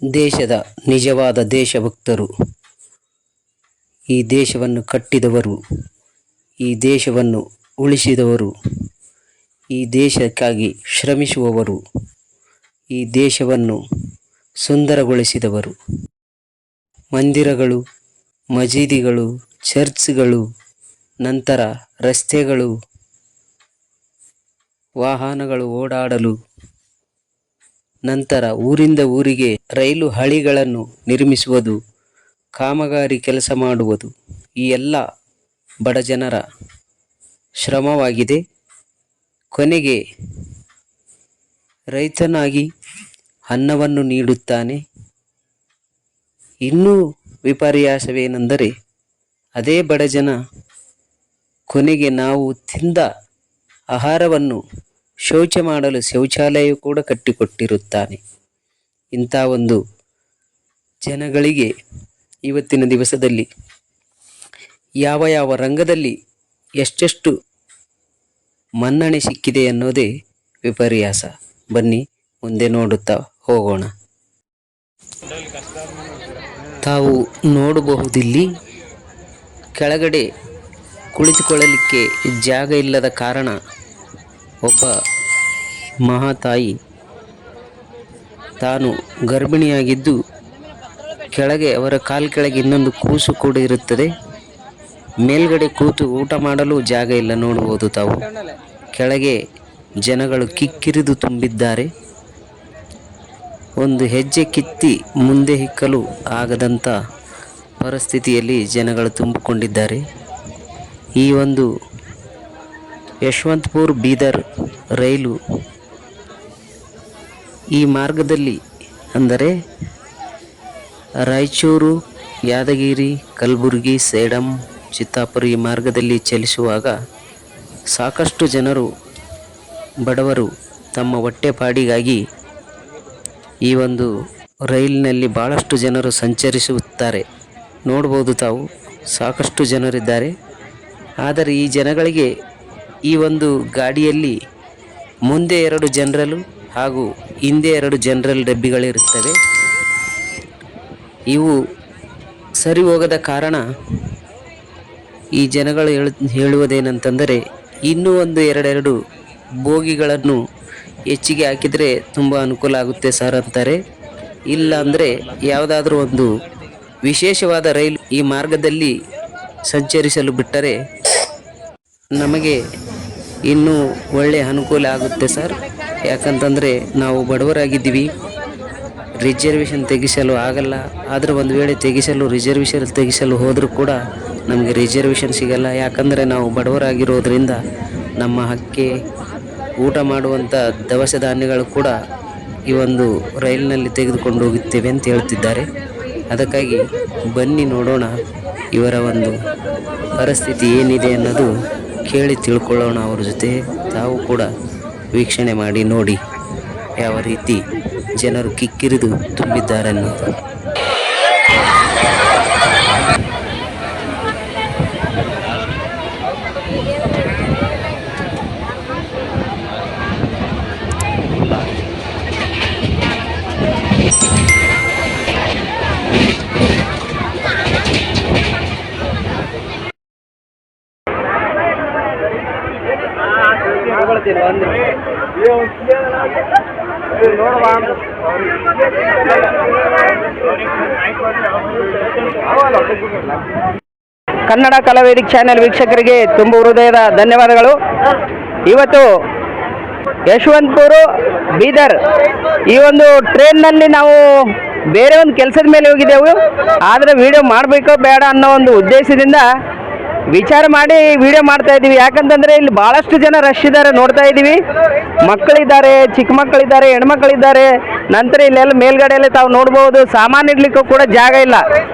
ದೇಶದ ನಿಜವಾದ ದೇಶಭಕ್ತರು, ಈ ದೇಶವನ್ನು ಕಟ್ಟಿದವರು, ಈ ದೇಶವನ್ನು ಉಳಿಸಿದವರು, ಈ ದೇಶಕ್ಕಾಗಿ ಶ್ರಮಿಸುವವರು, ಈ ದೇಶವನ್ನು ಸುಂದರಗೊಳಿಸಿದವರು. ಮಂದಿರಗಳು, ಮಸೀದಿಗಳು, ಚರ್ಚ್ಗಳು, ನಂತರ ರಸ್ತೆಗಳು, ವಾಹನಗಳು ಓಡಾಡಲು, ನಂತರ ಊರಿಂದ ಊರಿಗೆ ರೈಲು ಹಳಿಗಳನ್ನು ನಿರ್ಮಿಸುವುದು, ಕಾಮಗಾರಿ ಕೆಲಸ ಮಾಡುವುದು, ಈ ಎಲ್ಲ ಬಡ ಜನರ ಶ್ರಮವಾಗಿದೆ. ಕೊನೆಗೆ ರೈತನಾಗಿ ಅನ್ನವನ್ನು ನೀಡುತ್ತಾನೆ. ಇನ್ನೂ ವಿಪರ್ಯಾಸವೇನೆಂದರೆ ಅದೇ ಬಡ ಜನ ಕೊನೆಗೆ ನಾವು ತಿಂದ ಆಹಾರವನ್ನು ಶೌಚ ಮಾಡಲು ಶೌಚಾಲಯ ಕೂಡ ಕಟ್ಟಿಕೊಟ್ಟಿರುತ್ತಾನೆ. ಇಂಥ ಒಂದು ಜನಗಳಿಗೆ ಇವತ್ತಿನ ದಿವಸದಲ್ಲಿ ಯಾವ ಯಾವ ರಂಗದಲ್ಲಿ ಎಷ್ಟೆಷ್ಟು ಮನ್ನಣೆ ಸಿಕ್ಕಿದೆ ಅನ್ನೋದೇ ವಿಪರ್ಯಾಸ. ಬನ್ನಿ ಮುಂದೆ ನೋಡುತ್ತಾ ಹೋಗೋಣ. ತಾವು ನೋಡಬಹುದಿಲ್ಲಿ ಕೆಳಗಡೆ ಕುಳಿತುಕೊಳ್ಳಲಿಕ್ಕೆ ಜಾಗ ಇಲ್ಲದ ಕಾರಣ ಒಬ್ಬ ಮಹಾತಾಯಿ ತಾನು ಗರ್ಭಿಣಿಯಾಗಿದ್ದು ಕೆಳಗೆ ಅವರ ಕಾಲು ಕೆಳಗೆ ಇನ್ನೊಂದು ಕೂಸು ಕೂಡ ಇರುತ್ತದೆ. ಮೇಲ್ಗಡೆ ಕೂತು ಊಟ ಮಾಡಲು ಜಾಗ ಇಲ್ಲ. ನೋಡಬಹುದು ತಾವು ಕೆಳಗೆ ಜನಗಳು ಕಿಕ್ಕಿರಿದು ತುಂಬಿದ್ದಾರೆ. ಒಂದು ಹೆಜ್ಜೆ ಕಿತ್ತಿ ಮುಂದೆ ಹಿಕ್ಕಲು ಆಗದಂಥ ಪರಿಸ್ಥಿತಿಯಲ್ಲಿ ಜನಗಳು ತುಂಬಿಕೊಂಡಿದ್ದಾರೆ. ಈ ಒಂದು ಯಶವಂತಪುರ ಬೀದರ್ ರೈಲು ಈ ಮಾರ್ಗದಲ್ಲಿ ಅಂದರೆ ರಾಯಚೂರು, ಯಾದಗಿರಿ, ಕಲಬುರಗಿ, ಸೇಡಂ, ಚಿತ್ತಾಪುರ ಈ ಮಾರ್ಗದಲ್ಲಿ ಚಲಿಸುವಾಗ ಸಾಕಷ್ಟು ಜನರು ಬಡವರು ತಮ್ಮ ಹೊಟ್ಟೆಪಾಡಿಗಾಗಿ ಈ ಒಂದು ರೈಲಿನಲ್ಲಿ ಭಾಳಷ್ಟು ಜನರು ಸಂಚರಿಸುತ್ತಾರೆ. ನೋಡ್ಬೋದು ತಾವು ಸಾಕಷ್ಟು ಜನರಿದ್ದಾರೆ. ಆದರೆ ಈ ಜನಗಳಿಗೆ ಈ ಒಂದು ಗಾಡಿಯಲ್ಲಿ ಮುಂದೆ 2 ಜನರಲ್ ಹಾಗೂ ಹಿಂದೆ 2 ಜನರಲ್ ಡಬ್ಬಿಗಳಿರುತ್ತವೆ. ಇವು ಸರಿ ಹೋಗದ ಕಾರಣ ಈ ಜನಗಳು ಹೇಳುವುದೇನಂತಂದರೆ ಇನ್ನೂ ಒಂದು 2 ಬೋಗಿಗಳನ್ನು ಹೆಚ್ಚಿಗೆ ಹಾಕಿದರೆ ತುಂಬ ಅನುಕೂಲ ಆಗುತ್ತೆ ಸರ್ ಅಂತಾರೆ. ಇಲ್ಲ ಅಂದರೆ ಯಾವುದಾದ್ರೂ ಒಂದು ವಿಶೇಷವಾದ ರೈಲು ಈ ಮಾರ್ಗದಲ್ಲಿ ಸಂಚರಿಸಲು ಬಿಟ್ಟರೆ ನಮಗೆ ಇನ್ನೂ ಒಳ್ಳೆಯ ಅನುಕೂಲ ಆಗುತ್ತೆ ಸರ್. ಯಾಕಂತಂದರೆ ನಾವು ಬಡವರಾಗಿದ್ದೀವಿ, ರಿಸರ್ವೇಷನ್ ತೆಗಿಸಲು ಆಗಲ್ಲ. ಆದರೆ ಒಂದು ವೇಳೆ ರಿಸರ್ವೇಷನ್ ತೆಗಿಸಲು ಹೋದರೂ ಕೂಡ ನಮಗೆ ರಿಸರ್ವೇಷನ್ ಸಿಗಲ್ಲ. ಯಾಕಂದರೆ ನಾವು ಬಡವರಾಗಿರೋದ್ರಿಂದ ನಮ್ಮ ಹಕ್ಕೆ ಊಟ ಮಾಡುವಂಥ ದವಸ ಧಾನ್ಯಗಳು ಕೂಡ ಈ ಒಂದು ರೈಲಿನಲ್ಲಿ ತೆಗೆದುಕೊಂಡು ಹೋಗುತ್ತೇವೆ ಅಂತ ಹೇಳ್ತಿದ್ದಾರೆ. ಅದಕ್ಕಾಗಿ ಬನ್ನಿ ನೋಡೋಣ ಇವರ ಒಂದು ಪರಿಸ್ಥಿತಿ ಏನಿದೆ ಅನ್ನೋದು ಕೇಳಿ ತಿಳ್ಕೊಳ್ಳೋಣ ಅವ್ರ ಜೊತೆ. ತಾವು ಕೂಡ ವೀಕ್ಷಣೆ ಮಾಡಿ ನೋಡಿ ಯಾವ ರೀತಿ ಜನರು ಕಿಕ್ಕಿರಿದು ತುಂಬಿದ್ದಾರೆ ಅನ್ನೋದು. ಕನ್ನಡ ಕಲಾವೇದಿಕೆ ಚಾನೆಲ್ ವೀಕ್ಷಕರಿಗೆ ತುಂಬ ಹೃದಯದ ಧನ್ಯವಾದಗಳು. ಇವತ್ತು ಯಶವಂತಪುರ ಬೀದರ್ ಈ ಒಂದು ಟ್ರೈನ್ನಲ್ಲಿ ನಾವು ಬೇರೆ ಒಂದು ಕೆಲಸದ ಮೇಲೆ ಹೋಗಿದ್ದೆವು. ಆದರೆ ವಿಡಿಯೋ ಮಾಡಬೇಕೋ ಬೇಡ ಅನ್ನೋ ಒಂದು ಉದ್ದೇಶದಿಂದ ವಿಚಾರ ಮಾಡಿ ವಿಡಿಯೋ ಮಾಡ್ತಾ ಇದ್ದೀವಿ. ಯಾಕಂತಂದರೆ ಇಲ್ಲಿ ಭಾಳಷ್ಟು ಜನ ರಶ್ ಇದ್ದಾರೆ, ನೋಡ್ತಾ ಇದ್ದೀವಿ. ಮಕ್ಕಳಿದ್ದಾರೆ, ಚಿಕ್ಕ ಮಕ್ಕಳಿದ್ದಾರೆ, ಹೆಣ್ಮಕ್ಳಿದ್ದಾರೆ. ನಂತರ ಇಲ್ಲೆಲ್ಲ ಮೇಲ್ಗಡೆಯಲ್ಲಿ ತಾವು ನೋಡ್ಬೋದು ಸಾಮಾನು ಇಡ್ಲಿಕ್ಕೂ ಕೂಡ ಜಾಗ ಇಲ್ಲ.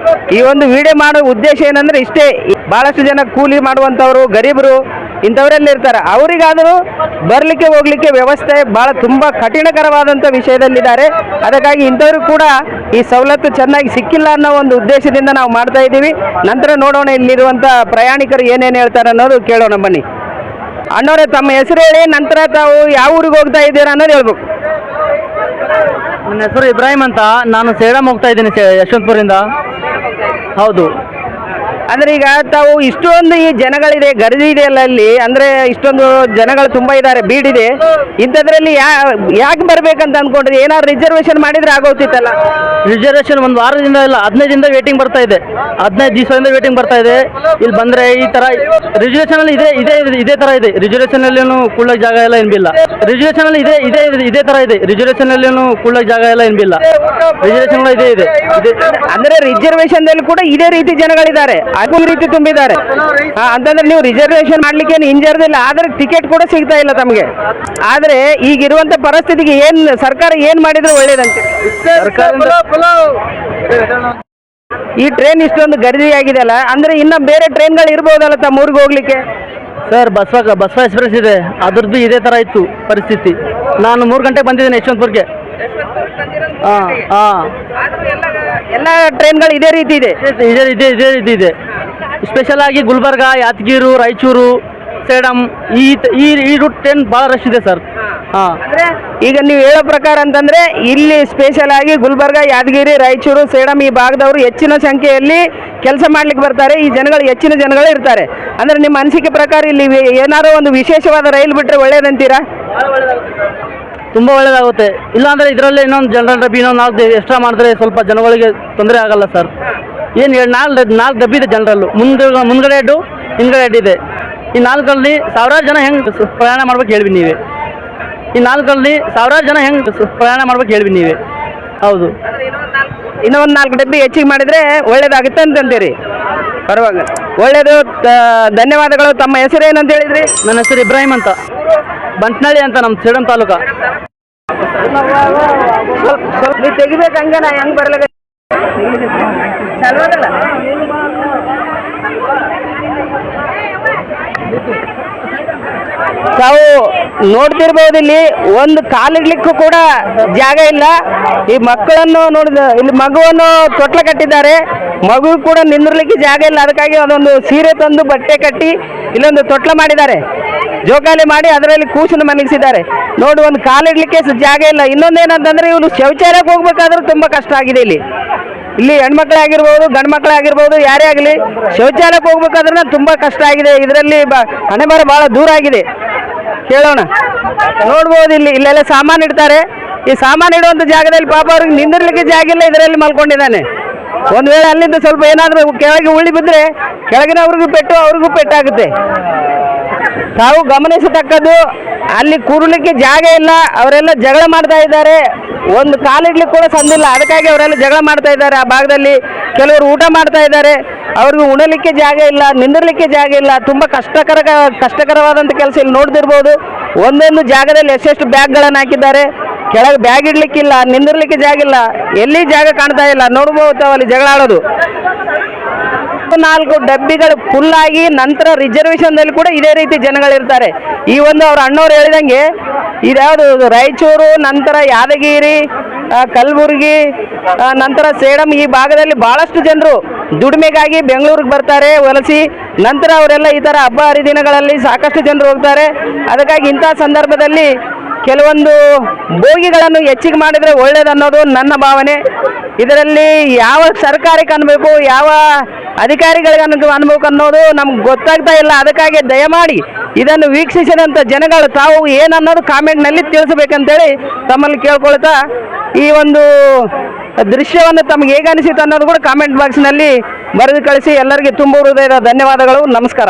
ಈ ಒಂದು ವಿಡಿಯೋ ಮಾಡೋ ಉದ್ದೇಶ ಏನಂದರೆ ಇಷ್ಟೇ, ಭಾಳಷ್ಟು ಜನ ಕೂಲಿ ಮಾಡುವಂಥವ್ರು, ಗರೀಬರು ಇಂಥವರೆಲ್ಲ ಇರ್ತಾರೆ. ಅವರಿಗಾದರೂ ಬರಲಿಕ್ಕೆ ಹೋಗಲಿಕ್ಕೆ ವ್ಯವಸ್ಥೆ ಭಾಳ ತುಂಬ ಕಠಿಣಕರವಾದಂಥ ವಿಷಯದಲ್ಲಿದ್ದಾರೆ. ಅದಕ್ಕಾಗಿ ಇಂಥವ್ರು ಕೂಡ ಈ ಸವಲತ್ತು ಚೆನ್ನಾಗಿ ಸಿಕ್ಕಿಲ್ಲ ಅನ್ನೋ ಒಂದು ಉದ್ದೇಶದಿಂದ ನಾವು ಮಾಡ್ತಾ ಇದ್ದೀವಿ. ನಂತರ ನೋಡೋಣ ಇಲ್ಲಿರುವಂಥ ಪ್ರಯಾಣಿಕರು ಏನೇನು ಹೇಳ್ತಾರೆ ಅನ್ನೋದು ಕೇಳೋಣ ಬನ್ನಿ. ಅಣ್ಣವರೇ, ತಮ್ಮ ಹೆಸರು ಹೇಳಿ, ನಂತರ ತಾವು ಯಾವ ಊರಿಗೆ ಹೋಗ್ತಾ ಇದ್ದೀರಾ ಅನ್ನೋದು ಹೇಳ್ಬೇಕು. ನನ್ನ ಹೆಸರು ಇಬ್ರಾಹಿಂ ಅಂತ. ನಾನು ಸೇಡಂ ಹೋಗ್ತಾ ಇದ್ದೀನಿ ಯಶವಂತಪುರಿಂದ. ಹೌದು. ಅಂದ್ರೆ ಈಗ ತಾವು ಇಷ್ಟೊಂದು ಈ ಜನಗಳಿದೆ, ಗರ್ದಿ ಇದೆ ಅಲ್ಲ ಅಲ್ಲಿ, ಅಂದ್ರೆ ಇಷ್ಟೊಂದು ಜನಗಳು ತುಂಬಾ ಇದ್ದಾರೆ, ಬೀಡಿದೆ, ಇಂಥದ್ರಲ್ಲಿ ಯಾಕೆ ಬರ್ಬೇಕಂತ ಅನ್ಕೊಂಡ್ರಿ? ಏನಾದ್ರು ರಿಸರ್ವೇಶನ್ ಮಾಡಿದ್ರೆ ಆಗೋಗ್ತಿತ್ತಲ್ಲ. ರಿಸರ್ವೇಶನ್ ಒಂದು ವಾರದಿಂದ ಇಲ್ಲ 15 ದಿನದಿಂದ ವೇಟಿಂಗ್ ಬರ್ತಾ ಇದೆ, 15 ದಿವಸದಿಂದ ವೇಟಿಂಗ್ ಬರ್ತಾ ಇದೆ. ಇಲ್ಲಿ ಬಂದ್ರೆ ಈ ತರ ರಿಸರ್ವೇಶನ್ ಅಲ್ಲಿ ಇದೇ ತರ ಇದೆ. ರಿಸರ್ವೇಶನ್ ಅಲ್ಲಿ ಕೂಡಲೇ ಜಾಗ ಎಲ್ಲ ಏನಿಲ್ಲ. ರಿಸರ್ವೇಶನ್ ಅಲ್ಲಿ ಇದೇ ತರ ಇದೆ. ರಿಸರ್ವೇಶನ್ ಅಲ್ಲಿ ಕೂಡಲೇ ಜಾಗ ಎಲ್ಲ ಏನಿಲ್ಲ. ರಿಸರ್ವೇಶನ್ ಇದೆ. ಅಂದ್ರೆ ರಿಸರ್ವೇಶನ್ ದಲ್ಲಿ ಕೂಡ ಇದೇ ರೀತಿ ಜನಗಳಿದ್ದಾರೆ, ಅದೇ ರೀತಿ ತುಂಬಿದ್ದಾರೆ. ಅಂತಂದ್ರೆ ನೀವು ರಿಸರ್ವೇಶನ್ ಮಾಡ್ಲಿಕ್ಕೆ ಏನು ಹಿಂಜರಿದಿಲ್ಲ, ಆದ್ರೆ ಟಿಕೆಟ್ ಕೂಡ ಸಿಗ್ತಾ ಇಲ್ಲ ತಮಗೆ. ಆದ್ರೆ ಈಗಿರುವಂತ ಪರಿಸ್ಥಿತಿಗೆ ಸರ್ಕಾರ ಏನ್ ಮಾಡಿದ್ರೆ ಒಳ್ಳೇದಂತೆ? ಈ ಟ್ರೈನ್ ಇಷ್ಟೊಂದು ಗರ್ದಿಯಾಗಿದೆ ಅಲ್ಲ, ಅಂದ್ರೆ ಇನ್ನ ಬೇರೆ ಟ್ರೈನ್ಗಳು ಇರ್ಬೋದಲ್ಲ ತಮ್ಮ ಊರಿಗೆ ಹೋಗ್ಲಿಕ್ಕೆ? ಸರ್, ಬಸವ ಎಕ್ಸ್ಪ್ರೆಸ್ ಇದೆ, ಅದ್ರದ್ದು ಇದೇ ತರ ಇತ್ತು ಪರಿಸ್ಥಿತಿ. ನಾನು 3 ಗಂಟೆಗೆ ಬಂದಿದ್ದೇನೆ ಯಶವಂತಪುರ್ಗೆ. ಎಲ್ಲ ಟ್ರೈನ್ಗಳು ಇದೇ ರೀತಿ ಇದೆ. ಇದೇ ರೀತಿ ಇದೆ. ಸ್ಪೆಷಲ್ ಆಗಿ ಗುಲ್ಬರ್ಗ, ಯಾದಗಿರಿ, ರಾಯಚೂರು, ಸೇಡಂ ಈ ರೂಟ್ ಟ್ರೈನ್ ಭಾಳ ರಶ್ ಇದೆ ಸರ್. ಈಗ ನೀವು ಹೇಳೋ ಪ್ರಕಾರ ಅಂತಂದ್ರೆ ಇಲ್ಲಿ ಸ್ಪೆಷಲ್ ಆಗಿ ಗುಲ್ಬರ್ಗ, ಯಾದಗಿರಿ, ರಾಯಚೂರು, ಸೇಡಂ ಈ ಭಾಗದವರು ಹೆಚ್ಚಿನ ಸಂಖ್ಯೆಯಲ್ಲಿ ಕೆಲಸ ಮಾಡ್ಲಿಕ್ಕೆ ಬರ್ತಾರೆ. ಈ ಜನಗಳು ಹೆಚ್ಚಿನ ಜನಗಳು ಇರ್ತಾರೆ. ಅಂದ್ರೆ ನಿಮ್ಮ ಅನಿಸಿಕೆ ಪ್ರಕಾರ ಇಲ್ಲಿ ಏನಾದ್ರು ಒಂದು ವಿಶೇಷವಾದ ರೈಲು ಬಿಟ್ಟರೆ ಒಳ್ಳೇದಂತೀರಾ? ತುಂಬ ಒಳ್ಳೇದಾಗುತ್ತೆ. ಇಲ್ಲಾಂದರೆ ಇದರಲ್ಲಿ ಇನ್ನೊಂದು ಜನರಲ್ ಡಬ್ಬಿ ಇನ್ನೊಂದು 4 ಎಕ್ಸ್ಟ್ರಾ ಮಾಡಿದ್ರೆ ಸ್ವಲ್ಪ ಜನಗಳಿಗೆ ತೊಂದರೆ ಆಗಲ್ಲ ಸರ್. ಏನು 4 ಡಬ್ಬಿ ಇದೆ ಜನರಲ್ಲು, ಮುಂದ್ಗಡೆ 2 ಹಿಂದ್ಗಡೆ 2 ಇದೆ. ಈ 4ರಲ್ಲಿ ಸಾವಿರಾರು ಜನ ಹೆಂಗೆ ಪ್ರಯಾಣ ಮಾಡ್ಬೇಕು ಹೇಳ್ಬಿಡಿ ನೀವೇ. ಈ 4ರಲ್ಲಿ ಸಾವಿರಾರು ಜನ ಹೆಂಗೆ ಪ್ರಯಾಣ ಮಾಡ್ಬೇಕು ಹೇಳ್ಬಿಡಿ ನೀವೇ. ಹೌದು. ಇನ್ನೊಂದು 4 ಡಬ್ಬಿ ಹೆಚ್ಚಿಗೆ ಮಾಡಿದರೆ ಒಳ್ಳೇದಾಗುತ್ತೆ ಅಂತಂತೀರಿ? ಪರವಾಗಿಲ್ಲ, ಒಳ್ಳೇದು. ಧನ್ಯವಾದಗಳು. ತಮ್ಮ ಹೆಸರು ಏನಂತ ಹೇಳಿದ್ರಿ? ನನ್ನ ಹೆಸರು ಇಬ್ರಾಹಿಂ ಅಂತ, ಬಂಟ್ನಳ್ಳಿ ಅಂತ, ನಮ್ಮ ಸೇಡಂ ತಾಲೂಕ. ನೀವು ತೆಗಿಬೇಕು ಹಂಗೆ, ನಾ ಹೆಂಗೆ ಬರ್ಲಿಕ್ಕೆ ಚಲೋದಲ್ಲ. ತಾವು ನೋಡ್ತಿರ್ಬೋದು, ಇಲ್ಲಿ ಒಂದು ಕಾಲಿಡ್ಲಿಕ್ಕೂ ಕೂಡ ಜಾಗ ಇಲ್ಲ. ಈ ಮಕ್ಕಳನ್ನು ನೋಡಿದ, ಇಲ್ಲಿ ಮಗುವನ್ನು ತೊಟ್ಲ ಕಟ್ಟಿದ್ದಾರೆ, ಮಗು ಕೂಡ ನಿಂದಿರ್ಲಿಕ್ಕೆ ಜಾಗ ಇಲ್ಲ. ಅದಕ್ಕಾಗಿ ಅದೊಂದು ಸೀರೆ ತಂದು ಬಟ್ಟೆ ಕಟ್ಟಿ ಇಲ್ಲೊಂದು ತೊಟ್ಲ ಮಾಡಿದ್ದಾರೆ, ಜೋಕಾಲಿ ಮಾಡಿ ಅದರಲ್ಲಿ ಕೂಸನ್ನು ಮಲಗಿಸಿದ್ದಾರೆ. ನೋಡಿ, ಒಂದು ಕಾಲಿಡ್ಲಿಕ್ಕೆ ಜಾಗ ಇಲ್ಲ. ಇನ್ನೊಂದೇನಂತಂದ್ರೆ ಇವನು ಶೌಚಾಲಯಕ್ಕೆ ಹೋಗ್ಬೇಕಾದ್ರೂ ತುಂಬ ಕಷ್ಟ ಆಗಿದೆ. ಇಲ್ಲಿ ಹೆಣ್ಮಕ್ಳಾಗಿರ್ಬೋದು, ಗಂಡು ಮಕ್ಕಳಾಗಿರ್ಬೋದು, ಯಾರೇ ಆಗಲಿ ಶೌಚಾಲಯಕ್ಕೆ ಹೋಗ್ಬೇಕಾದ್ರೆ ತುಂಬ ಕಷ್ಟ ಆಗಿದೆ. ಇದರಲ್ಲಿ ಹಣೆಬರ ಭಾಳ ದೂರ ಆಗಿದೆ. ಕೇಳೋಣ. ನೋಡ್ಬೋದು, ಇಲ್ಲೆಲ್ಲ ಸಾಮಾನು ಇಡ್ತಾರೆ. ಈ ಸಾಮಾನು ಇಡುವಂಥ ಜಾಗದಲ್ಲಿ ಪಾಪ ಅವ್ರಿಗೆ ನಿಂದಿರ್ಲಿಕ್ಕೆ ಜಾಗ ಇಲ್ಲ, ಇದರಲ್ಲಿ ಮಲ್ಕೊಂಡಿದ್ದಾನೆ. ಒಂದು ವೇಳೆ ಅಲ್ಲಿಂದ ಸ್ವಲ್ಪ ಏನಾದರೂ ಕೆಳಗೆ ಉಳ್ಳಿ ಬಿದ್ದರೆ ಕೆಳಗಿನವ್ರಿಗೂ ಪೆಟ್ಟು, ಅವ್ರಿಗೂ ಪೆಟ್ಟಾಗುತ್ತೆ. ತಾವು ಗಮನಿಸತಕ್ಕದ್ದು, ಅಲ್ಲಿ ಕೂರಲಿಕ್ಕೆ ಜಾಗ ಇಲ್ಲ. ಅವರೆಲ್ಲ ಜಗಳ ಮಾಡ್ತಾ ಇದ್ದಾರೆ. ಒಂದು ಕಾಲಿಡ್ಲಿಕ್ಕೆ ಕೂಡ ಸಂದಿಲ್ಲ, ಅದಕ್ಕಾಗಿ ಅವರೆಲ್ಲ ಜಗಳ ಮಾಡ್ತಾ ಇದ್ದಾರೆ. ಆ ಭಾಗದಲ್ಲಿ ಕೆಲವರು ಊಟ ಮಾಡ್ತಾ ಇದ್ದಾರೆ, ಅವ್ರಿಗೆ ಉಣಲಿಕ್ಕೆ ಜಾಗ ಇಲ್ಲ, ನಿಂದಿರ್ಲಿಕ್ಕೆ ಜಾಗ ಇಲ್ಲ. ತುಂಬ ಕಷ್ಟಕರವಾದಂಥ ಕೆಲಸ. ಇಲ್ಲಿ ನೋಡ್ತಿರ್ಬೋದು, ಒಂದೊಂದು ಜಾಗದಲ್ಲಿ ಎಷ್ಟೆಷ್ಟು ಬ್ಯಾಗ್ಗಳನ್ನು ಹಾಕಿದ್ದಾರೆ. ಕೆಳಗೆ ಬ್ಯಾಗ್ ಇಡ್ಲಿಕ್ಕಿಲ್ಲ, ನಿಂದಿರ್ಲಿಕ್ಕೆ ಜಾಗ ಇಲ್ಲ, ಎಲ್ಲಿ ಜಾಗ ಕಾಣ್ತಾ ಇಲ್ಲ. ನೋಡ್ಬೋದು ಅಲ್ಲಿ ಜಗಳ ಆಡೋದು. 4 ಡಬ್ಬಿಗಳು ಫುಲ್ ಆಗಿ ನಂತರ ರಿಸರ್ವೇಶನ್ದಲ್ಲಿ ಕೂಡ ಇದೇ ರೀತಿ ಜನಗಳಿರ್ತಾರೆ. ಈ ಒಂದು ಅವ್ರ ಅಣ್ಣವ್ರು ಹೇಳಿದಂಗೆ ಇದ್ಯಾವುದು ರಾಯಚೂರು, ನಂತರ ಯಾದಗಿರಿ, ಕಲಬುರಗಿ, ನಂತರ ಸೇಡಂ ಈ ಭಾಗದಲ್ಲಿ ಭಾಳಷ್ಟು ಜನರು ದುಡಿಮೆಗಾಗಿ ಬೆಂಗಳೂರಿಗೆ ಬರ್ತಾರೆ ವಲಸಿ. ನಂತರ ಅವರೆಲ್ಲ ಈ ಥರ ಹಬ್ಬ ಹರಿದಿನಗಳಲ್ಲಿ ಸಾಕಷ್ಟು ಜನರು ಹೋಗ್ತಾರೆ. ಅದಕ್ಕಾಗಿ ಇಂಥ ಸಂದರ್ಭದಲ್ಲಿ ಕೆಲವೊಂದು ಬೋಗಿಗಳನ್ನು ಹೆಚ್ಚಿಗೆ ಮಾಡಿದರೆ ಒಳ್ಳೇದನ್ನೋದು ನನ್ನ ಭಾವನೆ. ಇದರಲ್ಲಿ ಯಾವ ಸರ್ಕಾರಕ್ಕೆ ಅನ್ಬೇಕು, ಯಾವ ಅಧಿಕಾರಿಗಳಿಗೆ ಅನ್ಬೇಕು ಅನ್ನೋದು ನಮ್ಗೆ ಗೊತ್ತಾಗ್ತಾ ಇಲ್ಲ. ಅದಕ್ಕಾಗಿ ದಯಮಾಡಿ ಇದನ್ನು ವೀಕ್ಷಿಸಿದಂಥ ಜನಗಳು ತಾವು ಏನನ್ನೋದು ಕಾಮೆಂಟ್ನಲ್ಲಿ ತಿಳಿಸ್ಬೇಕಂತೇಳಿ ತಮ್ಮಲ್ಲಿ ಕೇಳ್ಕೊಳ್ತಾ, ಈ ಒಂದು ದೃಶ್ಯವನ್ನು ತಮಗೆ ಹೇಗೆ ಅನಿಸಿತು ಅನ್ನೋದು ಕೂಡ ಕಾಮೆಂಟ್ ಬಾಕ್ಸ್ನಲ್ಲಿ ಬರೆದು ಕಳಿಸಿ. ಎಲ್ಲರಿಗೆ ತುಂಬ ಹೃದಯದ ಧನ್ಯವಾದಗಳು. ನಮಸ್ಕಾರ.